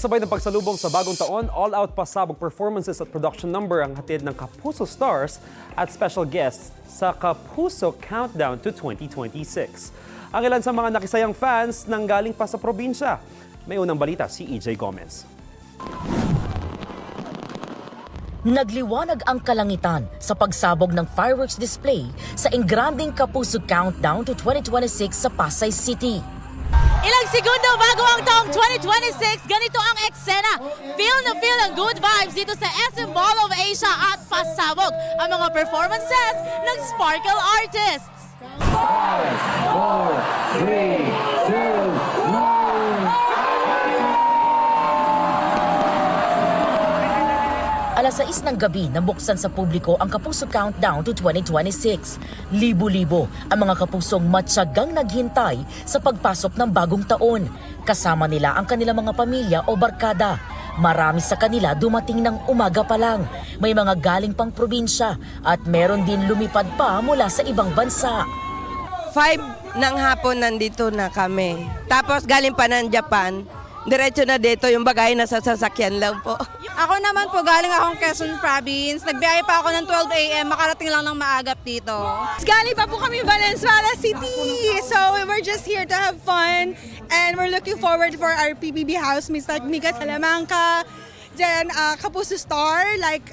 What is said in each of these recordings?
Kasabay ng pagsalubong sa bagong taon, all-out pasabog performances at production number ang hatid ng Kapuso Stars at special guests sa Kapuso Countdown to 2026. Ang ilan sa mga nakisayang fans nanggaling pa sa probinsya. May unang balita si EJ Gomez. Nagliwanag ang kalangitan sa pagsabog ng fireworks display sa engranding Kapuso Countdown to 2026 sa Pasay City. Ilang segundo bago ang taong 2026, ganito ang eksena. Feel na feel ang good vibes dito sa SM Mall of Asia at pasabog ang mga performances ng Sparkle artists. 5, 4, 3, 2, 1. Alas 6 ng gabi nabuksan sa publiko ang Kapuso Countdown to 2026. Libo-libo ang mga kapusong matyagang naghintay sa pagpasok ng bagong taon. Kasama nila ang kanilang mga pamilya o barkada. Marami sa kanila dumating ng umaga pa lang. May mga galing pang probinsya at meron din lumipad pa mula sa ibang bansa. 5 ng hapon nandito na kami. Tapos galing pa ng Japan. Diretso na dito, yung bagay nasa sasakyan lang po. Ako naman po, galing akong Quezon Province. Nagbiyahe pa ako ng 12 a.m. Makarating lang ng maagap dito. Galing pa po kami Valenzuela City. So we're just here to have fun. And we're looking forward for our PBB housemates like Mika Salamanca, then Kapuso Star, like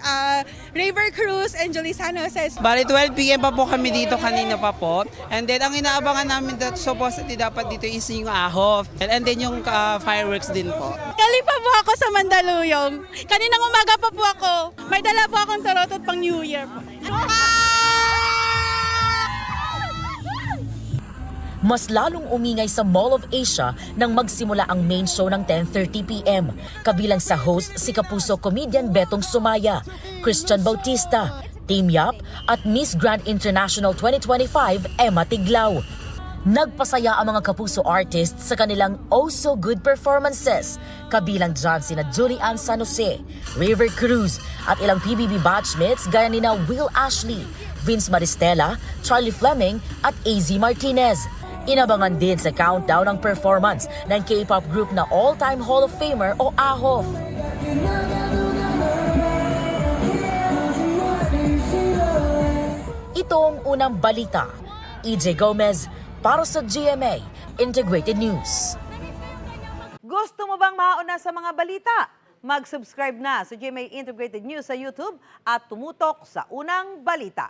Raver Cruz and Jolie San Jose. Bali 12 p.m. pa po kami dito kanina pa po. And then ang inaabangan namin that supposedly dapat dito is yung ahof. And then yung fireworks din po. Galing pa po ako sa Mandaluyong. Kaninang umaga pa po ako. May dala po akong tarot at pang New Year po. Mas lalong umingay sa Mall of Asia nang magsimula ang main show ng 10:30 p.m. Kabilang sa host si Kapuso comedian Betong Sumaya, Christian Bautista, Team Yap at Miss Grand International 2025 Emma Tiglao. Nagpasaya ang mga Kapuso artists sa kanilang oh-so-good performances. Kabilang dyan sina Julian San Jose, Raver Cruz at ilang PBB batchmates gaya nina Will Ashley, Vince Maristela, Charlie Fleming at AZ Martinez. Inabangan din sa countdown ang performance ng K-pop group na all-time Hall of Famer o AHOF. Ito ang unang balita. EJ Gomez para sa GMA Integrated News. Gusto mo bang mauna sa mga balita? Mag-subscribe na sa GMA Integrated News sa YouTube at tumutok sa unang balita.